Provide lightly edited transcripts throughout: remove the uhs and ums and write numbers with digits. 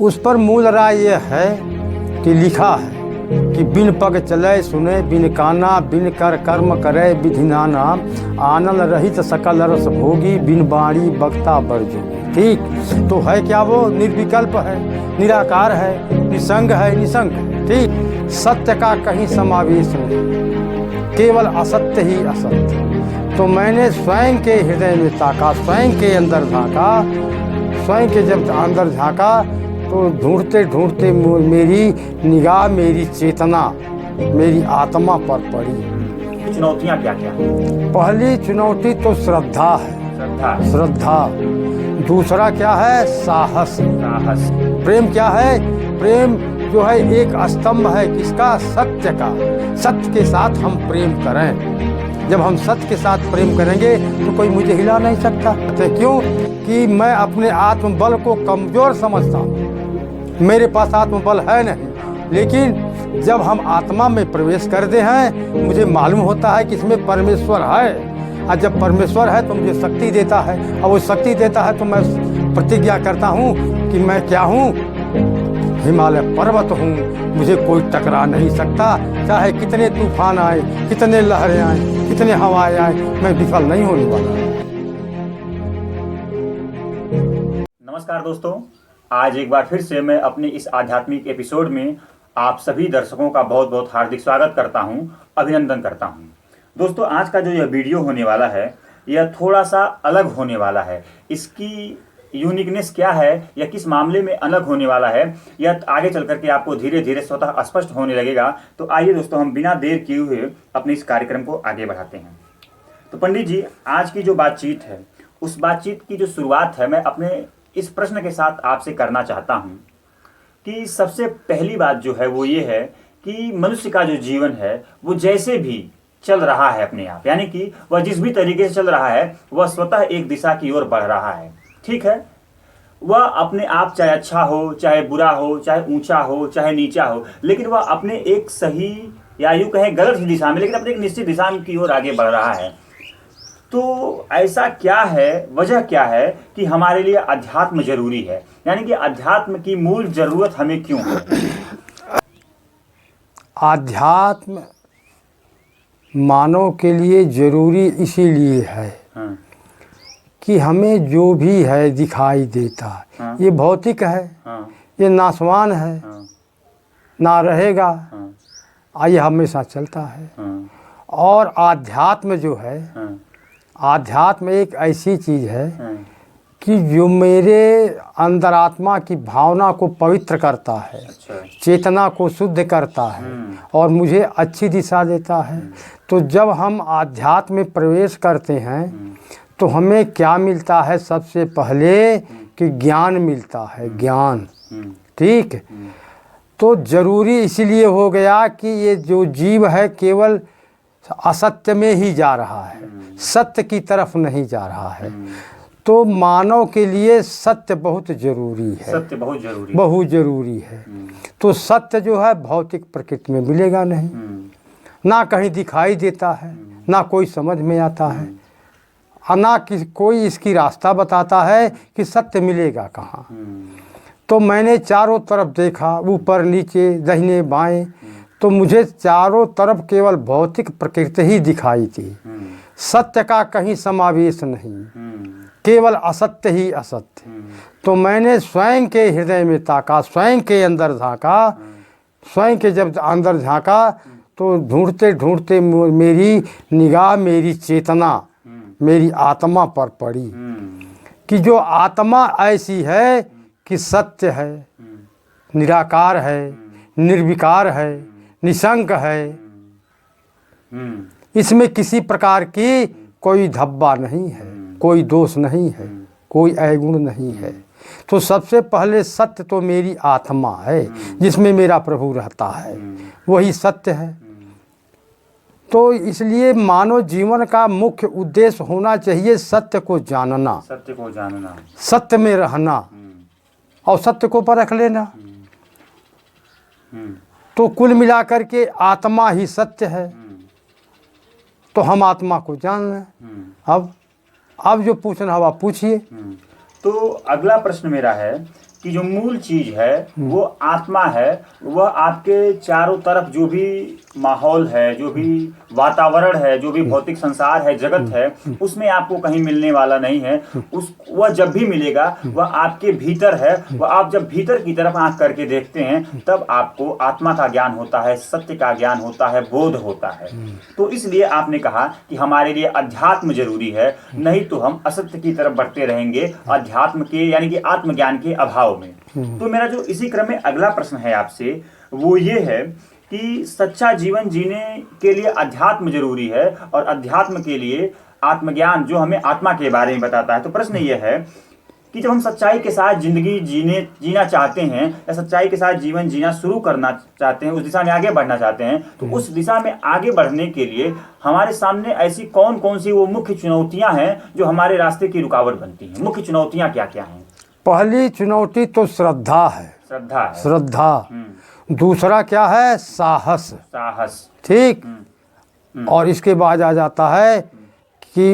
उस पर मूल राय यह है कि लिखा है कि बिन पग चले सुने, बिन काना, बिन कर कर्म करे विधि नाना, आनंद रहित सकल रस भोगी, बिन बाणी बक्ता बरजोगी। ठीक, तो है क्या वो? निर्विकल्प है, निराकार है, निसंग है, निसंग है। ठीक, सत्य का कहीं समावेश नहीं, केवल असत्य ही असत्य। तो मैंने स्वयं के हृदय में ताका, स्वयं के अंदर झांका। स्वयं के जब अंदर झांका तो ढूंढते ढूंढते मेरी निगाह, मेरी चेतना, मेरी आत्मा पर पड़ी। चुनौतियाँ क्या क्या? पहली चुनौती तो श्रद्धा है, श्रद्धा। दूसरा क्या है? साहस। प्रेम क्या है? प्रेम जो है एक स्तंभ है किसका? सत्य का। सत्य के साथ हम प्रेम करें। जब हम सत्य के साथ प्रेम करेंगे तो कोई मुझे हिला नहीं सकता। क्यों? कि मैं अपने आत्मबल को कमजोर समझता हूँ, मेरे पास आत्मबल है नहीं। लेकिन जब हम आत्मा में प्रवेश करते हैं, मुझे मालूम होता है कि इसमें परमेश्वर है। और जब परमेश्वर है तो मुझे शक्ति देता है, और वो शक्ति देता है तो मैं प्रतिज्ञा करता हूँ कि मैं क्या हूँ? हिमालय पर्वत हूँ, मुझे कोई टकरा नहीं सकता। चाहे कितने तूफान आए, कितने लहरें आए, कितने हवाएं आए, मैं विफल नहीं होने वाला। नमस्कार दोस्तों, आज एक बार फिर से मैं अपने इस आध्यात्मिक एपिसोड में आप सभी दर्शकों का बहुत बहुत हार्दिक स्वागत करता हूं, अभिनंदन करता हूं। दोस्तों, आज का जो यह वीडियो होने वाला है यह थोड़ा सा अलग होने वाला है। इसकी यूनिकनेस क्या है या किस मामले में अलग होने वाला है, यह आगे चल करके आपको धीरे धीरे स्वतः स्पष्ट होने लगेगा। तो आइए दोस्तों, हम बिना देर किए हुए अपने इस कार्यक्रम को आगे बढ़ाते हैं। तो पंडित जी, आज की जो बातचीत है उस बातचीत की जो शुरुआत है मैं अपने इस प्रश्न के साथ आपसे करना चाहता हूं कि सबसे पहली बात जो है वो ये है कि मनुष्य का जो जीवन है वो जैसे भी चल रहा है अपने आप, यानी कि वह जिस भी तरीके से चल रहा है वह स्वतः एक दिशा की ओर बढ़ रहा है। ठीक है, वह अपने आप चाहे अच्छा हो, चाहे बुरा हो, चाहे ऊंचा हो, चाहे नीचा हो, लेकिन वह अपने एक सही या यूं कहें गलत दिशा में, लेकिन अपने एक निश्चित दिशा की ओर आगे बढ़ रहा है। तो ऐसा क्या है, वजह क्या है कि हमारे लिए अध्यात्म जरूरी है, यानी कि अध्यात्म की मूल जरूरत हमें क्यों है? आध्यात्म मानव के लिए जरूरी इसीलिए है कि हमें जो भी है दिखाई देता है, ये भौतिक है, ये नाशवान है, ना रहेगा, ये हमेशा चलता है। और आध्यात्म जो है, आध्यात्म एक ऐसी चीज है कि जो मेरे अंतरात्मा की भावना को पवित्र करता है, चेतना को शुद्ध करता है और मुझे अच्छी दिशा देता है। तो जब हम आध्यात्म में प्रवेश करते हैं तो हमें क्या मिलता है? सबसे पहले कि ज्ञान मिलता है, ज्ञान। ठीक, तो जरूरी इसलिए हो गया कि ये जो जीव है केवल असत्य में ही जा रहा है, सत्य की तरफ नहीं जा रहा है। तो मानव के लिए सत्य बहुत जरूरी है, सत्य बहुत जरूरी, बहुत जरूरी है। तो सत्य जो है भौतिक प्रकृति में मिलेगा नहीं, ना कहीं दिखाई देता है, ना कोई समझ में आता है, ना कोई इसकी रास्ता बताता है कि सत्य मिलेगा कहाँ। तो मैंने चारों तरफ देखा, ऊपर नीचे दाहिने बाएं, तो मुझे चारों तरफ केवल भौतिक प्रकृति ही दिखाई थी। सत्य का कहीं समावेश नहीं, केवल असत्य ही असत्य। तो मैंने स्वयं के हृदय में ताका, स्वयं के अंदर झांका। स्वयं के जब अंदर झांका तो ढूंढते ढूंढते मेरी निगाह, मेरी चेतना, मेरी आत्मा पर पड़ी कि जो आत्मा ऐसी है कि सत्य है, निराकार है, निर्विकार है, निसंग है। इसमें किसी प्रकार की कोई धब्बा नहीं है, कोई दोष नहीं है, कोई अवगुण नहीं है। तो सबसे पहले सत्य तो मेरी आत्मा है जिसमें मेरा प्रभु रहता है, वही सत्य है। तो इसलिए मानव जीवन का मुख्य उद्देश्य होना चाहिए सत्य को जानना, सत्य को जानना, सत्य में रहना और सत्य को परख लेना। तो कुल मिलाकर के आत्मा ही सत्य है, तो हम आत्मा को जान लें। अब जो पूछना हो आप पूछिए। तो अगला प्रश्न मेरा है कि जो मूल चीज है वो आत्मा है, वह आपके चारों तरफ जो भी माहौल है, जो भी वातावरण है, जो भी भौतिक संसार है, जगत है, उसमें आपको कहीं मिलने वाला नहीं है। वह जब भी मिलेगा वह आपके भीतर है। वह आप जब भीतर की तरफ आंख करके देखते हैं तब आपको आत्मा का ज्ञान होता है, सत्य का ज्ञान होता है, बोध होता है। तो इसलिए आपने कहा कि हमारे लिए अध्यात्म जरूरी है, नहीं तो हम असत्य की तरफ बढ़ते रहेंगे अध्यात्म के यानी कि आत्मज्ञान के अभाव में। तो मेरा जो इसी क्रम में अगला प्रश्न है आपसे वो ये है कि सच्चा जीवन जीने के लिए अध्यात्म जरूरी है और अध्यात्म के लिए आत्मज्ञान जो हमें आत्मा के बारे में बताता है। तो प्रश्न ये है कि जब हम सच्चाई के साथ जिंदगी जीना चाहते हैं या सच्चाई के साथ जीवन जीना शुरू करना चाहते हैं, उस दिशा में आगे बढ़ना चाहते हैं, तो उस दिशा में आगे बढ़ने के लिए हमारे सामने ऐसी कौन कौन सी वो मुख्य चुनौतियां हैं जो हमारे रास्ते की रुकावट बनती हैं? मुख्य चुनौतियां क्या क्या हैं? पहली चुनौती तो श्रद्धा है। श्रद्धा है। श्रद्धा। दूसरा क्या है? साहस। साहस। ठीक। और इसके बाद आ जाता है कि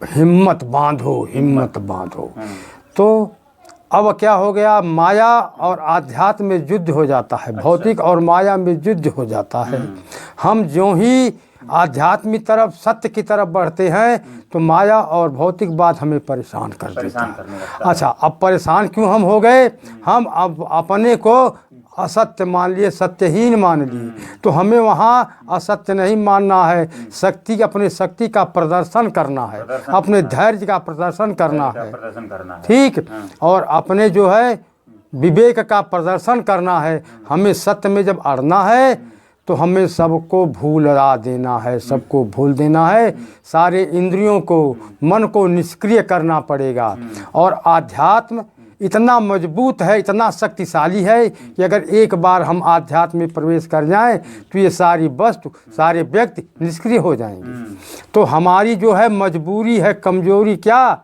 हिम्मत बांधो, हिम्मत बांधो। तो अब क्या हो गया? माया और आध्यात्म में युद्ध हो जाता है। भौतिक और माया में युद्ध हो जाता है। हम जो ही आध्यात्मिक तरफ, सत्य की तरफ बढ़ते हैं तो माया और भौतिक बात हमें परेशान कर देता है। अच्छा, अब परेशान क्यों हम हो गए? हम अब अपने को असत्य मान लिए, सत्यहीन मान लिए। तो हमें वहाँ असत्य नहीं मानना है, अपने शक्ति का प्रदर्शन करना है, अपने धैर्य का प्रदर्शन करना है। ठीक। और अपने जो है विवेक का प्रदर्शन करना है। हमें सत्य में जब अड़ना है तो हमें सबको भूला देना है, सबको भूल देना है। सारे इंद्रियों को, मन को निष्क्रिय करना पड़ेगा। और आध्यात्म इतना मजबूत है, इतना शक्तिशाली है कि अगर एक बार हम आध्यात्म में प्रवेश कर जाएं तो ये सारी वस्तु, सारे व्यक्ति निष्क्रिय हो जाएंगे। तो हमारी जो है मजबूरी है, कमजोरी क्या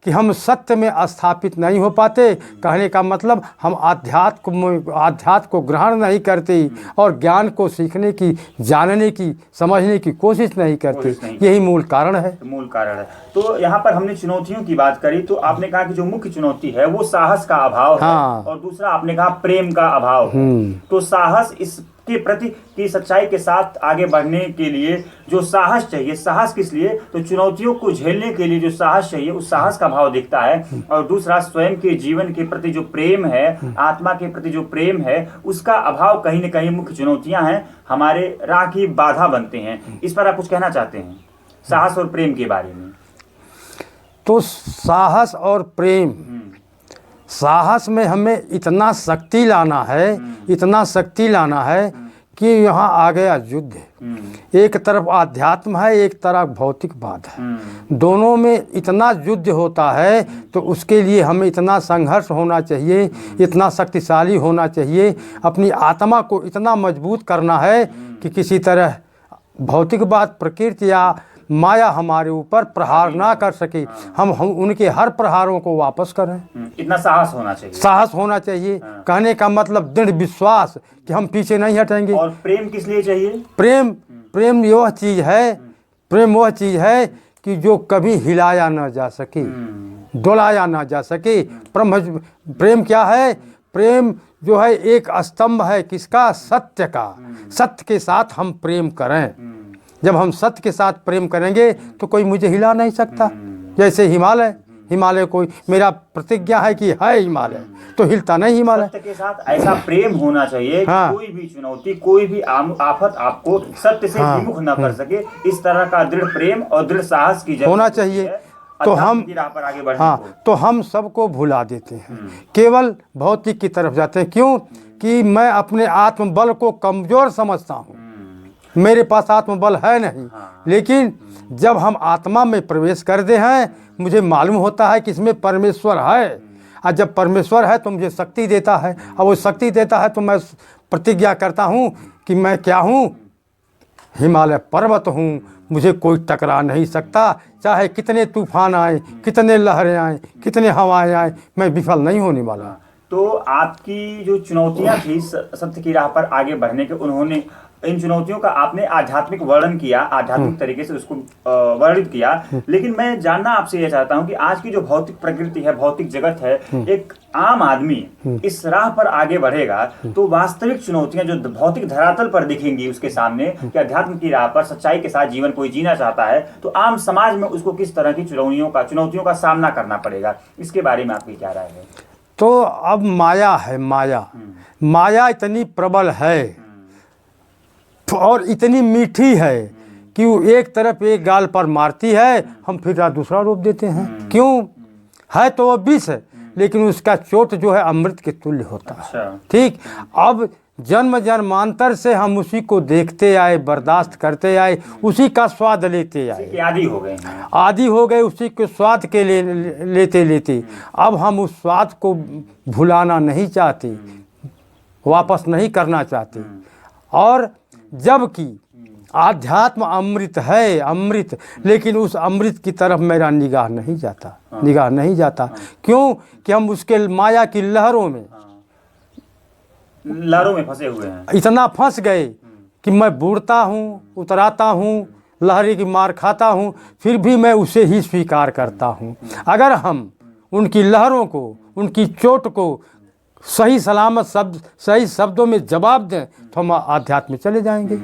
कि हम सत्य में स्थापित नहीं हो पाते। कहने का मतलब हम आध्यात्म को ग्रहण नहीं करते और ज्ञान को सीखने की, जानने की, समझने की कोशिश नहीं करते। यही मूल कारण है। मूल कारण है। तो यहाँ पर हमने चुनौतियों की बात करी तो आपने कहा कि जो मुख्य चुनौती है वो साहस का अभाव है। और दूसरा आपने कहा प्रेम का अभाव है। तो साहस इसके प्रति की सच्चाई के साथ आगे बढ़ने के लिए जो साहस चाहिए, साहस किस लिए? तो चुनौतियों को झेलने के लिए जो साहस चाहिए उस साहस का भाव दिखता है। और दूसरा स्वयं के जीवन के प्रति जो प्रेम है, आत्मा के प्रति जो प्रेम है, उसका अभाव कहीं न कहीं मुख्य चुनौतियां हैं, हमारे राह की बाधा बनते हैं। इस पर आप कुछ कहना चाहते हैं साहस और प्रेम के बारे में? तो साहस और प्रेम, साहस में हमें इतना शक्ति लाना है, इतना शक्ति लाना है कि यहाँ आ गया युद्ध। एक तरफ आध्यात्म है, एक तरफ भौतिकवाद है। दोनों में इतना युद्ध होता है तो उसके लिए हमें इतना संघर्ष होना चाहिए, इतना शक्तिशाली होना चाहिए। अपनी आत्मा को इतना मजबूत करना है कि किसी तरह भौतिकवाद, प्रकृति या माया हमारे ऊपर प्रहार ना कर सके। हम उनके हर प्रहारों को वापस करें। इतना साहस होना चाहिए। साहस होना चाहिए। कहने का मतलब दृढ़ विश्वास कि हम पीछे नहीं हटेंगे। और प्रेम किस लिए चाहिए? प्रेम वह चीज है, प्रेम वह चीज है कि जो कभी हिलाया ना जा सके, डोलाया ना जा सके। प्रेम क्या है? प्रेम जो है एक स्तंभ है किसका? सत्य का। सत्य के साथ हम प्रेम करें। जब हम सत्य के साथ प्रेम करेंगे तो कोई मुझे हिला नहीं सकता। जैसे हिमालय कोई, मेरा प्रतिज्ञा है कि है हिमालय, तो हिलता नहीं हिमालय। सत्य के साथ ऐसा प्रेम होना चाहिए कि कोई भी चुनौती, कोई भी आफत आपको सत्य से विमुख न कर सके। इस तरह का दृढ़ प्रेम और दृढ़ साहस की जरूरत होना चाहिए। तो हम तो हम सबको भुला देते हैं, केवल भौतिक की तरफ जाते हैं। क्यों? कि मैं अपने आत्मबल को कमजोर समझता हूँ, मेरे पास आत्मबल है नहीं। लेकिन जब हम आत्मा में प्रवेश करते हैं मुझे मालूम होता है कि इसमें परमेश्वर है। और जब परमेश्वर है तो मुझे शक्ति देता है, और वो शक्ति देता है तो मैं प्रतिज्ञा करता हूँ कि मैं क्या हूँ? हिमालय पर्वत हूँ, मुझे कोई टकरा नहीं सकता। चाहे कितने तूफान आए, कितने लहरें आए, कितने हवाएं आए, मैं विफल नहीं होने वाला। तो आपकी जो चुनौतियां थी सत्य की राह पर आगे बढ़ने के, उन्होंने इन चुनौतियों का आपने आध्यात्मिक वर्णन किया, आध्यात्मिक तरीके से उसको वर्णित किया, लेकिन मैं जानना आपसे यह चाहता हूं कि आज की जो भौतिक प्रकृति है, भौतिक जगत है, एक आम आदमी इस राह पर आगे बढ़ेगा तो वास्तविक चुनौतियां जो भौतिक धरातल पर दिखेंगी उसके सामने, कि अध्यात्म की राह पर सच्चाई के साथ जीवन कोई जीना चाहता है तो आम समाज में उसको किस तरह की चुनौतियों का सामना करना पड़ेगा, इसके बारे में आपकी क्या राय है? तो अब माया है, माया इतनी प्रबल है और इतनी मीठी है कि वो एक तरफ एक गाल पर मारती है, हम फिर दूसरा रोप देते हैं। क्यों? है तो वो विष है, लेकिन उसका चोट जो है अमृत के तुल्य होता है। ठीक, अब जन्म जन्मांतर से हम उसी को देखते आए, बर्दाश्त करते आए, उसी का स्वाद लेते आए, आदि हो गए उसी के स्वाद के लेते लेते। अब हम उस स्वाद को भुलाना नहीं चाहते, वापस नहीं करना चाहते। और जबकि आध्यात्म अमृत है, अमृत, लेकिन उस अमृत की तरफ मेरा निगाह नहीं जाता। क्यों? कि हम उसके माया की लहरों में फंसे हुए हैं, इतना फंस गए कि मैं बूढ़ता हूँ, उतराता हूँ, लहरी की मार खाता हूँ, फिर भी मैं उसे ही स्वीकार करता हूँ। अगर हम उनकी लहरों को, उनकी चोट को सही सलामत सही शब्दों में जवाब दें तो हम आध्यात्म में चले जाएंगे।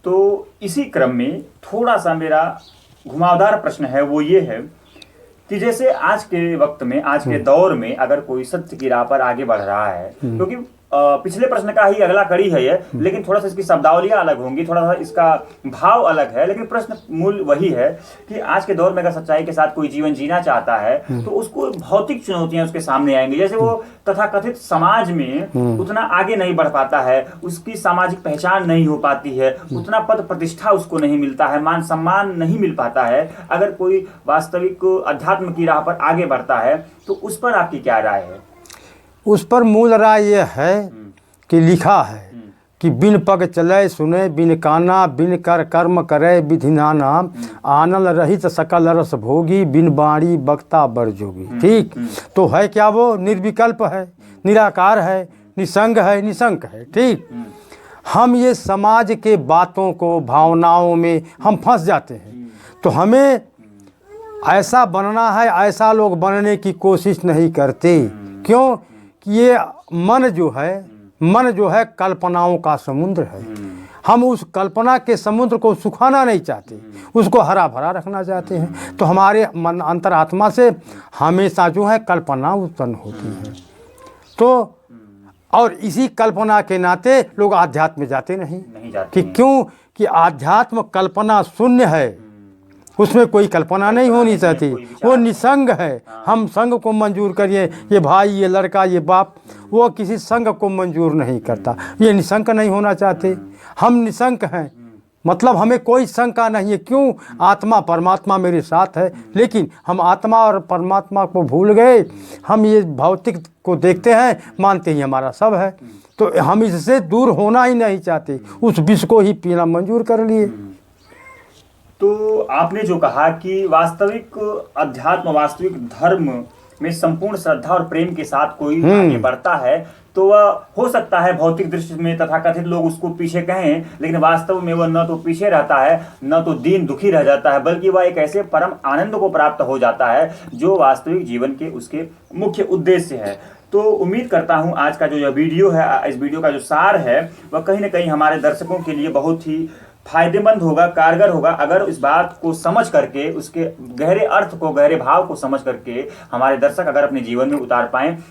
तो इसी क्रम में थोड़ा सा मेरा घुमावदार प्रश्न है, वो ये है कि जैसे आज के वक्त में, आज के दौर में अगर कोई सत्य की राह पर आगे बढ़ रहा है, क्योंकि पिछले प्रश्न का ही अगला कड़ी है ये, लेकिन थोड़ा सा इसकी शब्दावलियां अलग होंगी, थोड़ा सा इसका भाव अलग है, लेकिन प्रश्न मूल वही है कि आज के दौर में अगर सच्चाई के साथ कोई जीवन जीना चाहता है तो उसको भौतिक चुनौतियां उसके सामने आएंगी। जैसे वो तथाकथित समाज में उतना आगे नहीं बढ़ पाता है, उसकी सामाजिक पहचान नहीं हो पाती है, उतना पद प्रतिष्ठा उसको नहीं मिलता है, मान सम्मान नहीं मिल पाता है। अगर कोई वास्तविक अध्यात्म की राह पर आगे बढ़ता है तो उस पर आपकी क्या राय है? उस पर मूल राय यह है कि लिखा है कि बिन पग चले सुने, बिन काना, बिन कर कर्म करे विधि नाना, आनंद रहित सकल रस भोगी, बिन बाणी बक्ता बर जोगी। ठीक, तो है क्या? वो निर्विकल्प है, निराकार है, निसंग है, निशंक है। ठीक, हम ये समाज के बातों को, भावनाओं में हम फंस जाते हैं, तो हमें ऐसा बनना है, ऐसा लोग बनने की कोशिश नहीं करते। क्यों? कि ये मन जो है कल्पनाओं का समुद्र है। हम उस कल्पना के समुद्र को सुखाना नहीं चाहते, उसको हरा भरा रखना चाहते हैं। तो हमारे मन अंतरात्मा से हमेशा जो है कल्पना उत्पन्न होती है। तो और इसी कल्पना के नाते लोग आध्यात्म में जाते नहीं कि क्यों? कि आध्यात्म कल्पना शून्य है, उसमें कोई कल्पना नहीं होनी चाहती, वो निसंग है। हम संग को मंजूर करिए, ये भाई, ये लड़का, ये बाप, वो किसी संग को मंजूर नहीं करता। ये निसंग नहीं होना चाहते, हम निसंग हैं, मतलब हमें कोई शंका नहीं है। क्यों? आत्मा परमात्मा मेरे साथ है, लेकिन हम आत्मा और परमात्मा को भूल गए। हम ये भौतिक को देखते हैं, मानते ही हमारा सब है, तो हम इससे दूर होना ही नहीं चाहते, उस विष को ही पीना मंजूर कर लिए। तो आपने जो कहा कि वास्तविक अध्यात्म, वास्तविक धर्म में संपूर्ण श्रद्धा और प्रेम के साथ कोई आगे बढ़ता है तो वह हो सकता है भौतिक दृष्टि में तथाकथित लोग उसको पीछे कहें, लेकिन वास्तव में वह न तो पीछे रहता है, न तो दीन दुखी रह जाता है, बल्कि वह एक ऐसे परम आनंद को प्राप्त हो जाता है जो वास्तविक जीवन के उसके मुख्य उद्देश्य है। तो उम्मीद करता हूं आज का जो यह वीडियो है, इस वीडियो का जो सार है, वह कहीं ना कहीं हमारे दर्शकों के लिए बहुत ही फायदेमंद होगा, कारगर होगा। अगर इस बात को समझ करके, उसके गहरे अर्थ को, गहरे भाव को समझ करके हमारे दर्शक अगर अपने जीवन में उतार पाएं तो